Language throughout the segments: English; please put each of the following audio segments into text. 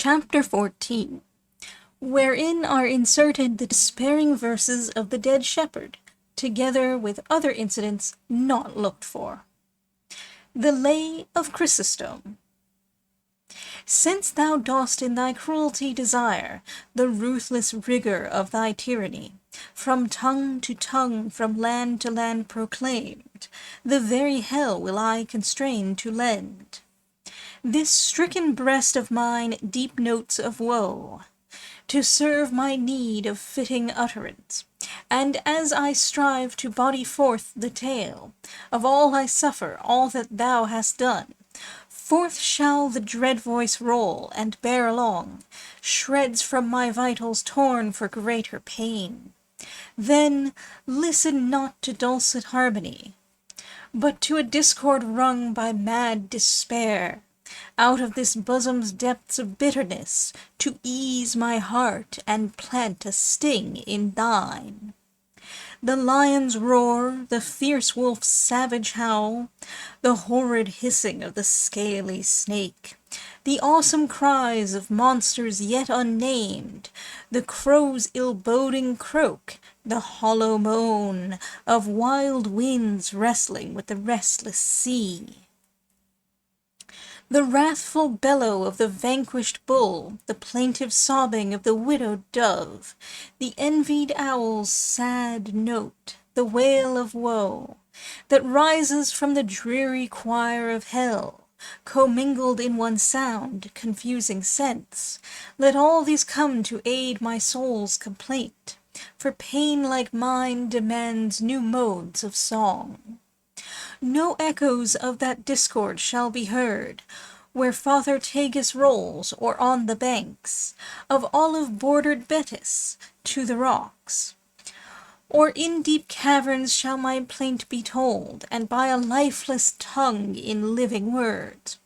Chapter 14, wherein are inserted the despairing verses of the dead shepherd, together with other incidents not looked for. The Lay of Chrysostom. Since thou dost in thy cruelty desire the ruthless rigour of thy tyranny, from tongue to tongue, from land to land proclaimed, the very hell will I constrain to lend. This stricken breast of mine deep notes of woe, to serve my need of fitting utterance, and as I strive to body forth the tale of all I suffer, all that thou hast done, forth shall the dread voice roll, and bear along shreds from my vitals torn for greater pain. Then listen not to dulcet harmony, but to a discord wrung by mad despair, out of this bosom's depths of bitterness, to ease my heart and plant a sting in thine. The lion's roar, the fierce wolf's savage howl, the horrid hissing of the scaly snake, the awesome cries of monsters yet unnamed, the crow's ill-boding croak, the hollow moan of wild winds wrestling with the restless sea, the wrathful bellow of the vanquished bull, the plaintive sobbing of the widowed dove, the envied owl's sad note, the wail of woe, that rises from the dreary choir of hell, commingled in one sound, confusing sense, let all these come to aid my soul's complaint, for pain like mine demands new modes of song. No echoes of that discord shall be heard, where Father Tagus rolls, or on the banks of olive-bordered Betis to the rocks. Or in deep caverns shall my plaint be told, and by a lifeless tongue in living words.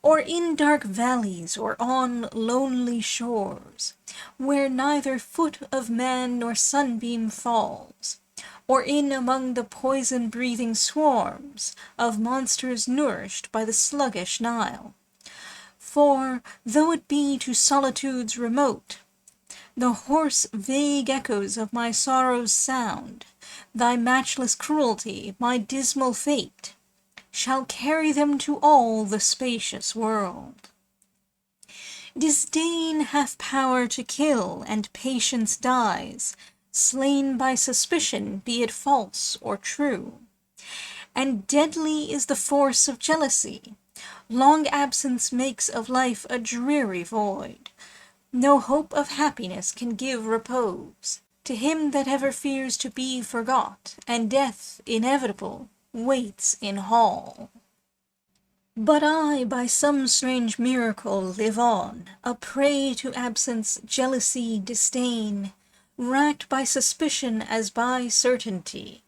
Or in dark valleys, or on lonely shores, where neither foot of man nor sunbeam falls, or in among the poison-breathing swarms of monsters nourished by the sluggish Nile. For, though it be to solitudes remote, the hoarse, vague echoes of my sorrows sound, thy matchless cruelty, my dismal fate, shall carry them to all the spacious world. Disdain hath power to kill, and patience dies, slain by suspicion, be it false or true. And deadly is the force of jealousy. Long absence makes of life a dreary void. No hope of happiness can give repose to him that ever fears to be forgot, and death, inevitable, waits in hall. But I, by some strange miracle, live on, a prey to absence, jealousy, disdain, racked by suspicion as by certainty,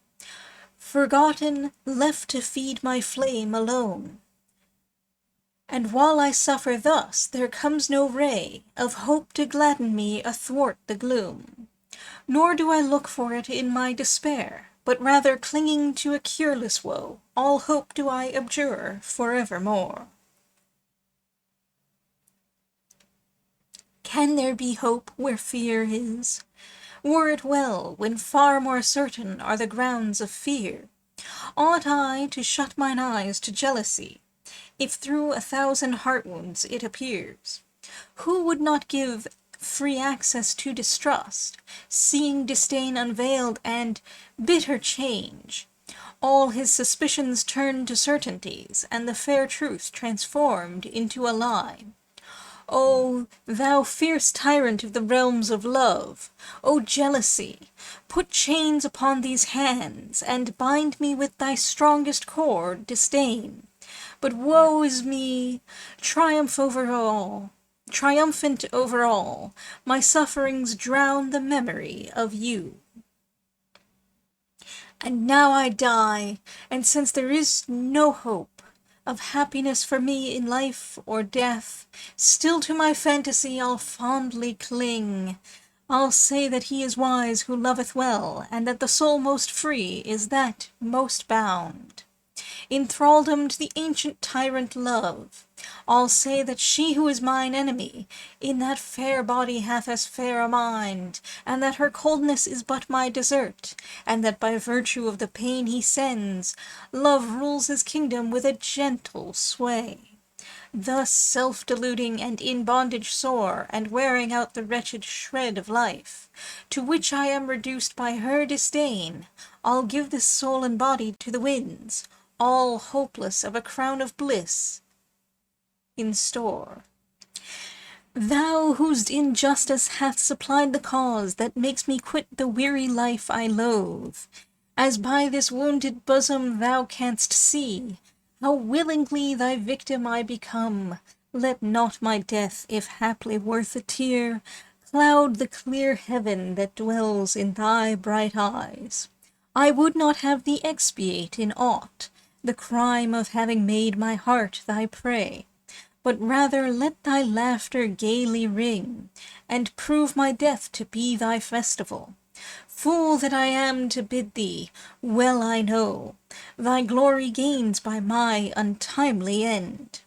forgotten, left to feed my flame alone. And while I suffer thus, there comes no ray of hope to gladden me athwart the gloom, nor do I look for it in my despair, but rather clinging to a cureless woe, all hope do I abjure forevermore. Can there be hope where fear is? Were it well, when far more certain are the grounds of fear, ought I to shut mine eyes to jealousy, if through 1,000 heart wounds it appears? Who would not give free access to distrust, seeing disdain unveiled and bitter change, all his suspicions turned to certainties, and the fair truth transformed into a lie? O thou fierce tyrant of the realms of love, O jealousy, put chains upon these hands, and bind me with thy strongest cord, disdain. But woe is me, triumphant over all, my sufferings drown the memory of you. And now I die, and since there is no hope of happiness for me in life or death, still to my fantasy I'll fondly cling. I'll say that he is wise who loveth well, and that the soul most free is that most bound. in thraldom to the ancient tyrant Love. I'll say that she who is mine enemy, in that fair body hath as fair a mind, and that her coldness is but my desert, and that by virtue of the pain he sends, Love rules his kingdom with a gentle sway. Thus self-deluding and in bondage sore, and wearing out the wretched shred of life, to which I am reduced by her disdain, I'll give this soul and body to the winds, all hopeless of a crown of bliss in store. Thou whose injustice hath supplied the cause that makes me quit the weary life I loathe, as by this wounded bosom thou canst see, how willingly thy victim I become, let not my death, if haply worth a tear, cloud the clear heaven that dwells in thy bright eyes. I would not have thee expiate in aught the crime of having made my heart thy prey, but rather let thy laughter gaily ring, and prove my death to be thy festival. Fool that I am to bid thee, well I know, thy glory gains by my untimely end.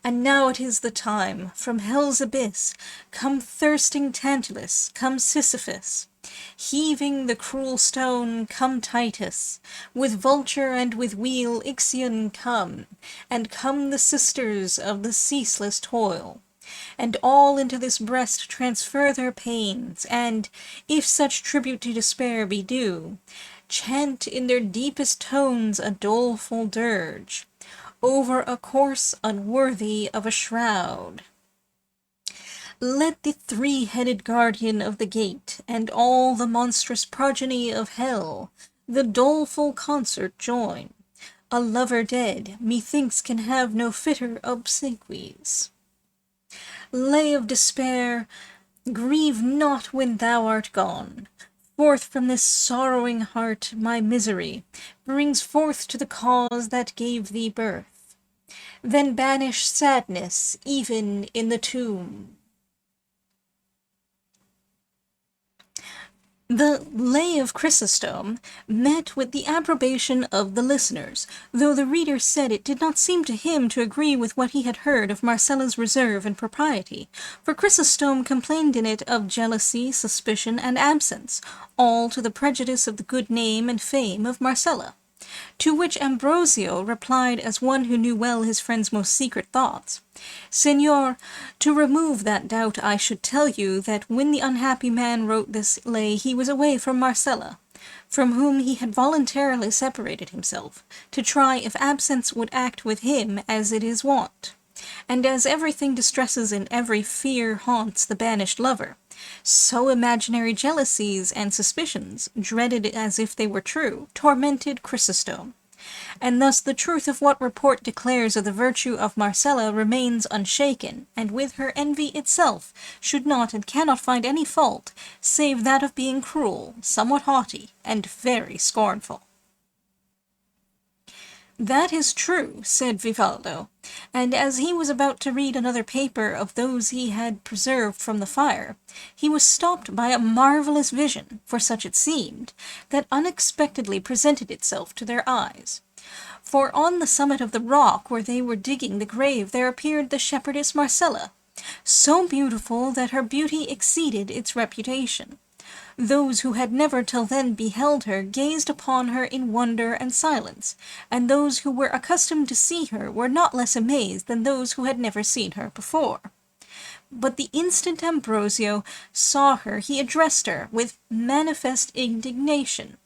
And now it is the time, from hell's abyss, come thirsting Tantalus, come Sisyphus, heaving the cruel stone, come Titus, with vulture and with wheel Ixion come, and come the sisters of the ceaseless toil, and all into this breast transfer their pains, and, if such tribute to despair be due, chant in their deepest tones a doleful dirge, over a corse unworthy of a shroud. Let the three-headed guardian of the gate, and all the monstrous progeny of hell, the doleful concert join. A lover dead, methinks, can have no fitter obsequies. Lay of despair, grieve not when thou art gone. Forth from this sorrowing heart my misery brings forth to the cause that gave thee birth. Then banish sadness even in the tomb. The Lay of Chrysostom met with the approbation of the listeners, though the reader said it did not seem to him to agree with what he had heard of Marcella's reserve and propriety, for Chrysostom complained in it of jealousy, suspicion, and absence, all to the prejudice of the good name and fame of Marcella. To which Ambrosio replied as one who knew well his friend's most secret thoughts. Señor, to remove that doubt I should tell you that when the unhappy man wrote this lay he was away from Marcella, from whom he had voluntarily separated himself, to try if absence would act with him as it is wont. And as everything distresses and every fear haunts the banished lover, so imaginary jealousies and suspicions, dreaded as if they were true, tormented Chrysostom. And thus the truth of what report declares of the virtue of Marcella remains unshaken, and with her envy itself should not and cannot find any fault, save that of being cruel, somewhat haughty, and very scornful. That is true, said Vivaldo, and as he was about to read another paper of those he had preserved from the fire, he was stopped by a marvellous vision, for such it seemed, that unexpectedly presented itself to their eyes. For on the summit of the rock where they were digging the grave there appeared the shepherdess Marcella, so beautiful that her beauty exceeded its reputation. Those who had never till then beheld her gazed upon her in wonder and silence, and those who were accustomed to see her were not less amazed than those who had never seen her before. But the instant Ambrosio saw her, he addressed her with manifest indignation.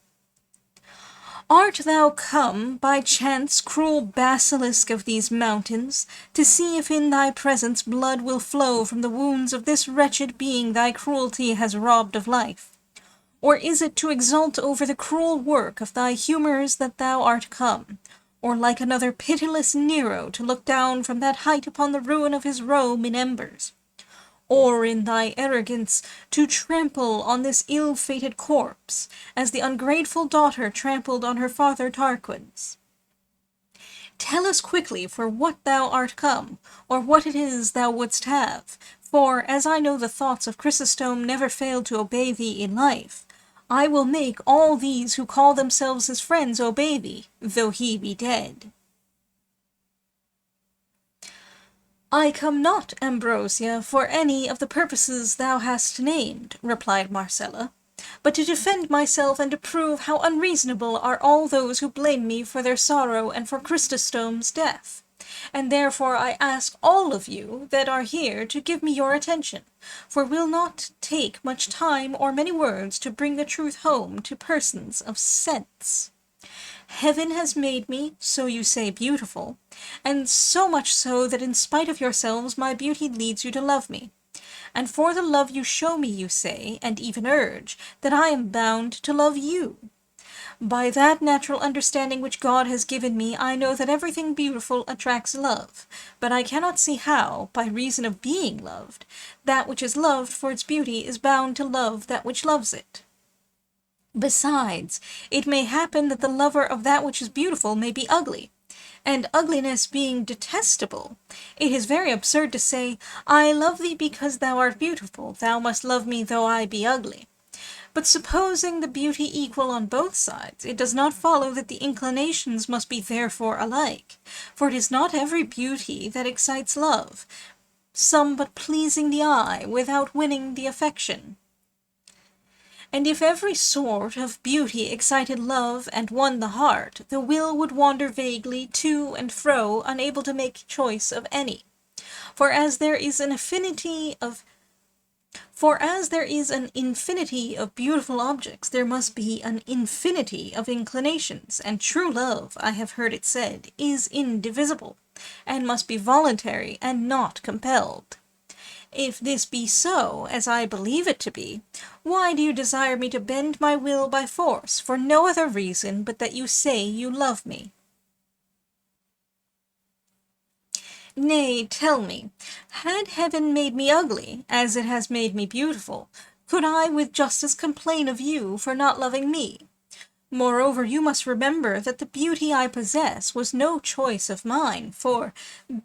Art thou come, by chance, cruel basilisk of these mountains, to see if in thy presence blood will flow from the wounds of this wretched being thy cruelty has robbed of life? Or is it to exult over the cruel work of thy humours that thou art come, or like another pitiless Nero to look down from that height upon the ruin of his Rome in embers? Or in thy arrogance to trample on this ill-fated corpse, as the ungrateful daughter trampled on her father Tarquin's? Tell us quickly for what thou art come, or what it is thou wouldst have, for, as I know the thoughts of Chrysostom never failed to obey thee in life, I will make all these who call themselves his friends obey thee, though he be dead. I come not, Ambrosia, for any of the purposes thou hast named, replied Marcella, but to defend myself and to prove how unreasonable are all those who blame me for their sorrow and for Chrysostome's death. And therefore I ask all of you that are here to give me your attention, for it will not take much time or many words to bring the truth home to persons of sense. Heaven has made me, so you say, beautiful, and so much so that in spite of yourselves my beauty leads you to love me. And for the love you show me, you say, and even urge, that I am bound to love you. By that natural understanding which God has given me, I know that everything beautiful attracts love, but I cannot see how, by reason of being loved, that which is loved for its beauty is bound to love that which loves it. Besides, it may happen that the lover of that which is beautiful may be ugly, and ugliness being detestable, it is very absurd to say, I love thee because thou art beautiful, thou must love me though I be ugly. But supposing the beauty equal on both sides, it does not follow that the inclinations must be therefore alike, for it is not every beauty that excites love, some but pleasing the eye without winning the affection. And if every sort of beauty excited love and won the heart, the will would wander vaguely to and fro, unable to make choice of any. For as there is an infinity of beautiful objects, there must be an infinity of inclinations, and true love, I have heard it said, is indivisible, and must be voluntary and not compelled. If this be so, as I believe it to be, why do you desire me to bend my will by force, for no other reason but that you say you love me? Nay, tell me, had heaven made me ugly, as it has made me beautiful, could I with justice complain of you for not loving me? Moreover, you must remember that the beauty I possess was no choice of mine, for,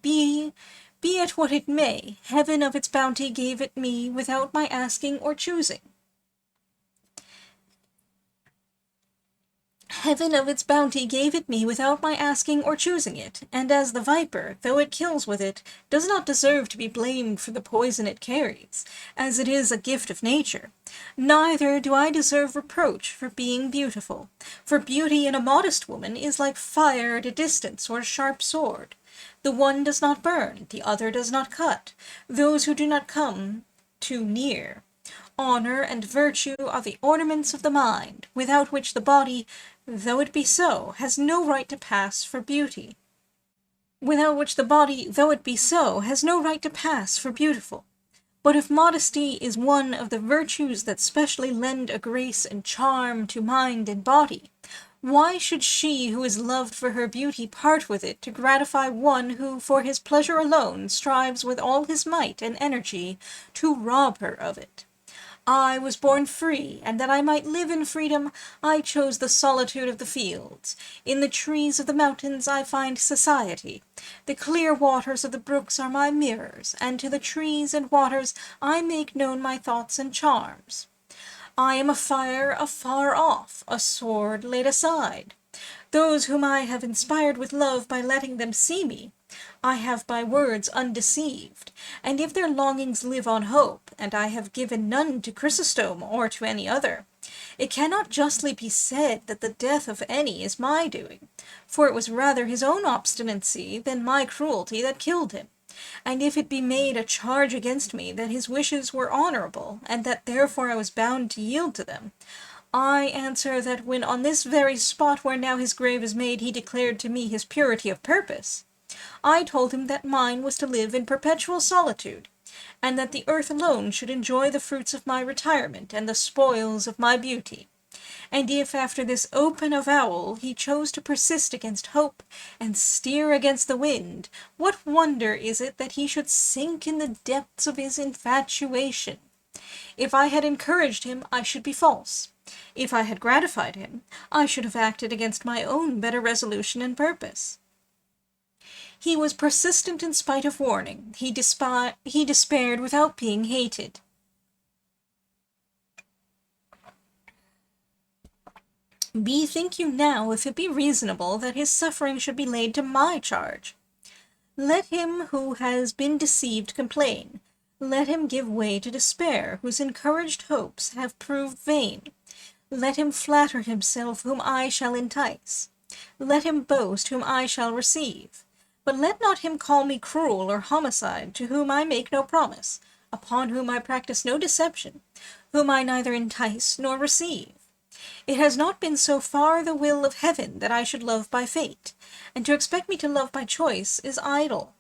be it what it may, heaven of its bounty gave it me without my asking or choosing. Heaven of its bounty gave it me without my asking or choosing it, and as the viper, though it kills with it, does not deserve to be blamed for the poison it carries, as it is a gift of nature, neither do I deserve reproach for being beautiful, for beauty in a modest woman is like fire at a distance or a sharp sword. The one does not burn, the other does not cut, those who do not come too near. Honor and virtue are the ornaments of the mind, without which the body, though it be so, has no right to pass for beauty. Without which the body, though it be so, has no right to pass for beautiful. But if modesty is one of the virtues that specially lend a grace and charm to mind and body, why should she who is loved for her beauty part with it to gratify one who for his pleasure alone strives with all his might and energy to rob her of it? I was born free, and that I might live in freedom, I chose the solitude of the fields. In the trees of the mountains I find society. The clear waters of the brooks are my mirrors, and to the trees and waters I make known my thoughts and charms. I am a fire afar off, a sword laid aside. Those whom I have inspired with love by letting them see me, I have by words undeceived, and if their longings live on hope, and I have given none to Chrysostome or to any other, it cannot justly be said that the death of any is my doing, for it was rather his own obstinacy than my cruelty that killed him. And if it be made a charge against me that his wishes were honorable, and that therefore I was bound to yield to them, I answer that when on this very spot where now his grave is made he declared to me his purity of purpose, I told him that mine was to live in perpetual solitude, and that the earth alone should enjoy the fruits of my retirement and the spoils of my beauty. And if after this open avowal he chose to persist against hope and steer against the wind, what wonder is it that he should sink in the depths of his infatuation? If I had encouraged him, I should be false. If I had gratified him, I should have acted against my own better resolution and purpose. He was persistent in spite of warning. He despaired without being hated. Bethink you now if it be reasonable that his suffering should be laid to my charge. Let him who has been deceived complain. Let him give way to despair, whose encouraged hopes have proved vain. Let him flatter himself whom I shall entice. Let him boast whom I shall receive. But let not him call me cruel or homicide, to whom I make no promise, upon whom I practice no deception, whom I neither entice nor receive. It has not been so far the will of heaven that I should love by fate, and to expect me to love by choice is idle.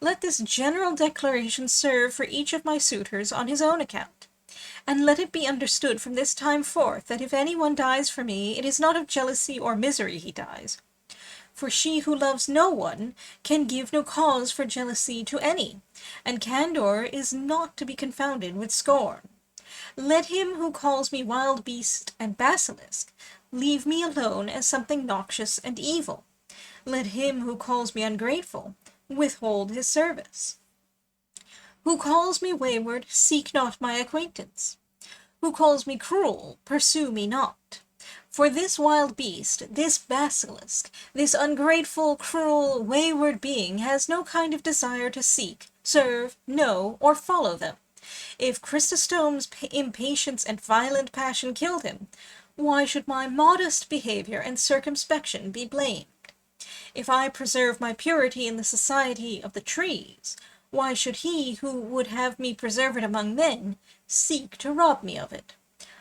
Let this general declaration serve for each of my suitors on his own account, and let it be understood from this time forth that if any one dies for me, it is not of jealousy or misery he dies. For she who loves no one can give no cause for jealousy to any, and candor is not to be confounded with scorn. Let him who calls me wild beast and basilisk leave me alone as something noxious and evil. Let him who calls me ungrateful withhold his service. Who calls me wayward, seek not my acquaintance. Who calls me cruel, pursue me not. For this wild beast, this basilisk, this ungrateful, cruel, wayward being has no kind of desire to seek, serve, know, or follow them. If Chrysostome's impatience and violent passion killed him, why should my modest behavior and circumspection be blamed? If I preserve my purity in the society of the trees, why should he who would have me preserve it among men seek to rob me of it?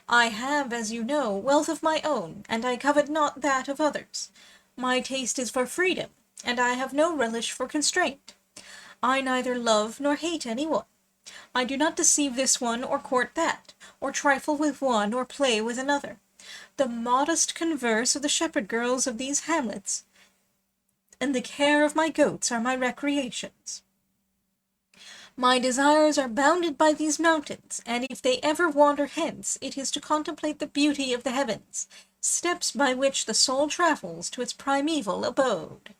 I have, as you know, wealth of my own, and I covet not that of others. My taste is for freedom, and I have no relish for constraint. I neither love nor hate any one. I do not deceive this one or court that, or trifle with one or play with another. The modest converse of the shepherd girls of these hamlets, and the care of my goats are my recreations. My desires are bounded by these mountains, and if they ever wander hence, it is to contemplate the beauty of the heavens, steps by which the soul travels to its primeval abode.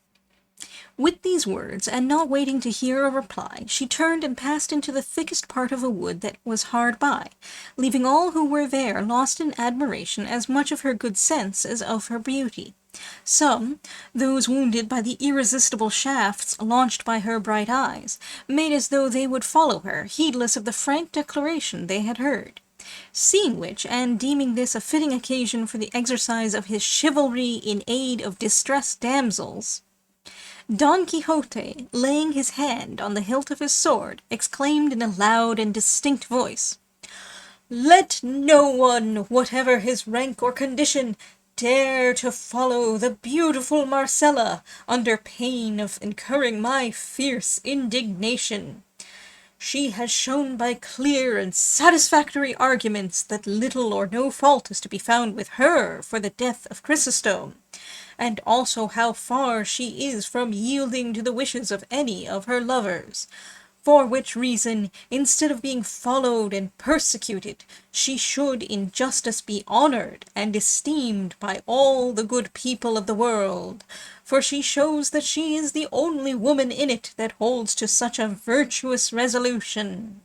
With these words, and not waiting to hear a reply, she turned and passed into the thickest part of a wood that was hard by, leaving all who were there lost in admiration as much of her good sense as of her beauty. Some, those wounded by the irresistible shafts launched by her bright eyes, made as though they would follow her, heedless of the frank declaration they had heard. Seeing which, and deeming this a fitting occasion for the exercise of his chivalry in aid of distressed damsels, Don Quixote, laying his hand on the hilt of his sword, exclaimed in a loud and distinct voice, "Let no one, whatever his rank or condition, dare to follow the beautiful Marcella under pain of incurring my fierce indignation. She has shown by clear and satisfactory arguments that little or no fault is to be found with her for the death of Chrysostome, and also how far she is from yielding to the wishes of any of her lovers, for which reason, instead of being followed and persecuted, she should in justice be honored and esteemed by all the good people of the world, for she shows that she is the only woman in it that holds to such a virtuous resolution."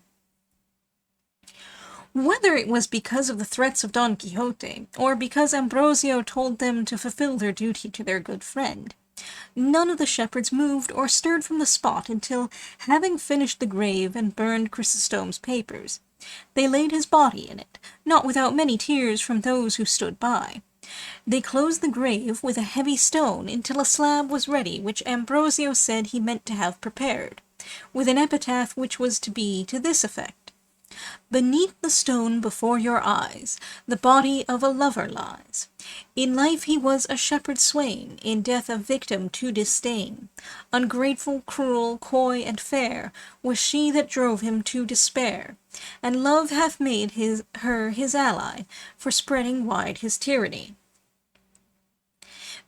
Whether it was because of the threats of Don Quixote, or because Ambrosio told them to fulfill their duty to their good friend, none of the shepherds moved or stirred from the spot until, having finished the grave and burned Chrysostome's papers, they laid his body in it, not without many tears from those who stood by. They closed the grave with a heavy stone until a slab was ready, which Ambrosio said he meant to have prepared, with an epitaph which was to be to this effect: "Beneath the stone before your eyes, the body of a lover lies. In life he was a shepherd swain, in death a victim to disdain. Ungrateful, cruel, coy, and fair was she that drove him to despair, and love hath made her his ally, for spreading wide his tyranny."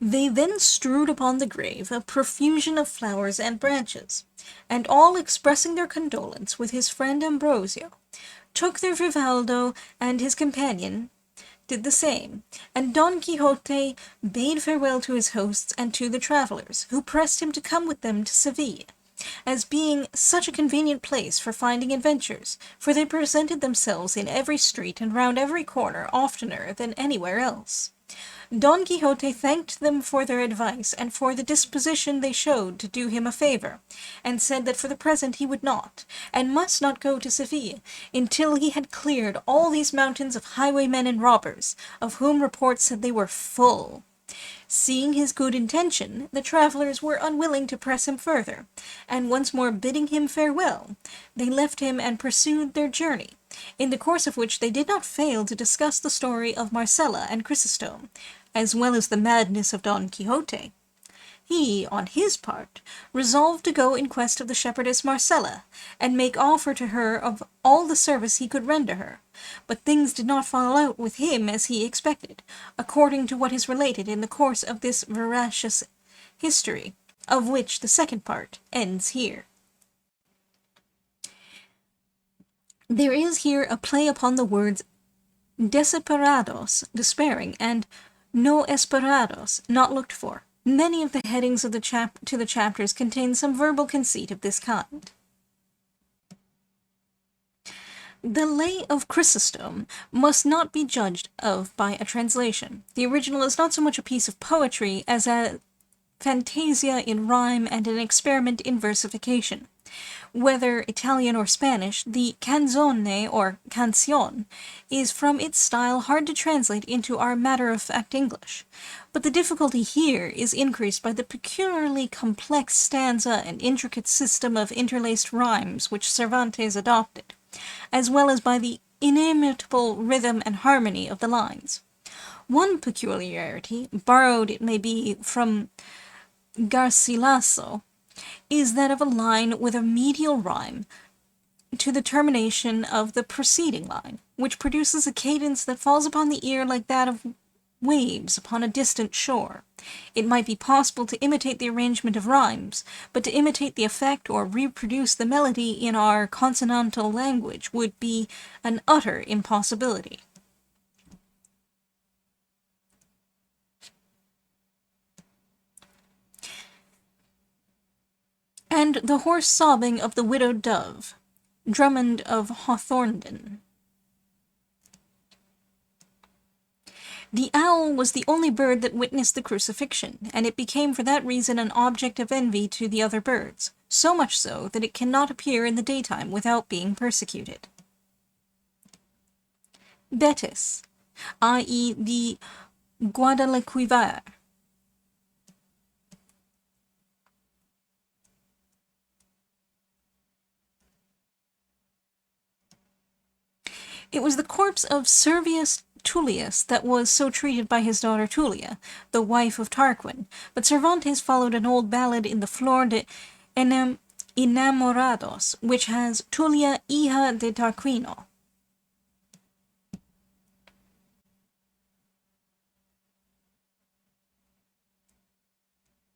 They then strewed upon the grave a profusion of flowers and branches, and all expressing their condolence with his friend Ambrosio, took their Vivaldo, and his companion did the same, and Don Quixote bade farewell to his hosts and to the travellers, who pressed him to come with them to Seville, as being such a convenient place for finding adventures, for they presented themselves in every street and round every corner oftener than anywhere else. Don Quixote thanked them for their advice and for the disposition they showed to do him a favor, and said that for the present he would not, and must not go to Seville, until he had cleared all these mountains of highwaymen and robbers, of whom report said they were full. Seeing his good intention, the travellers were unwilling to press him further, and once more bidding him farewell, they left him and pursued their journey, in the course of which they did not fail to discuss the story of Marcella and Chrysostom, as well as the madness of Don Quixote. He, on his part, resolved to go in quest of the shepherdess Marcella, and make offer to her of all the service he could render her. But things did not fall out with him as he expected, according to what is related in the course of this veracious history, of which the second part ends here. There is here a play upon the words desesperados, despairing, and no esperados, not looked for. Many of the headings of the chapters contain some verbal conceit of this kind. The Lay of Chrysostom must not be judged of by a translation. The original is not so much a piece of poetry as a fantasia in rhyme and an experiment in versification. Whether Italian or Spanish, the canzone or cancion is from its style hard to translate into our matter-of-fact English, but the difficulty here is increased by the peculiarly complex stanza and intricate system of interlaced rhymes which Cervantes adopted, as well as by the inimitable rhythm and harmony of the lines. One peculiarity, borrowed it may be from Garcilaso, is that of a line with a medial rhyme to the termination of the preceding line, which produces a cadence that falls upon the ear like that of waves upon a distant shore. It might be possible to imitate the arrangement of rhymes, but to imitate the effect or reproduce the melody in our consonantal language would be an utter impossibility. And the hoarse sobbing of the widowed dove, Drummond of Hawthornden. The owl was the only bird that witnessed the crucifixion, and it became for that reason an object of envy to the other birds, so much so that it cannot appear in the daytime without being persecuted. Betis, i.e. the Guadalquivir. It was the corpse of Servius Tullius that was so treated by his daughter Tullia, the wife of Tarquin, but Cervantes followed an old ballad in the Flor de Enamorados, which has Tullia hija de Tarquino,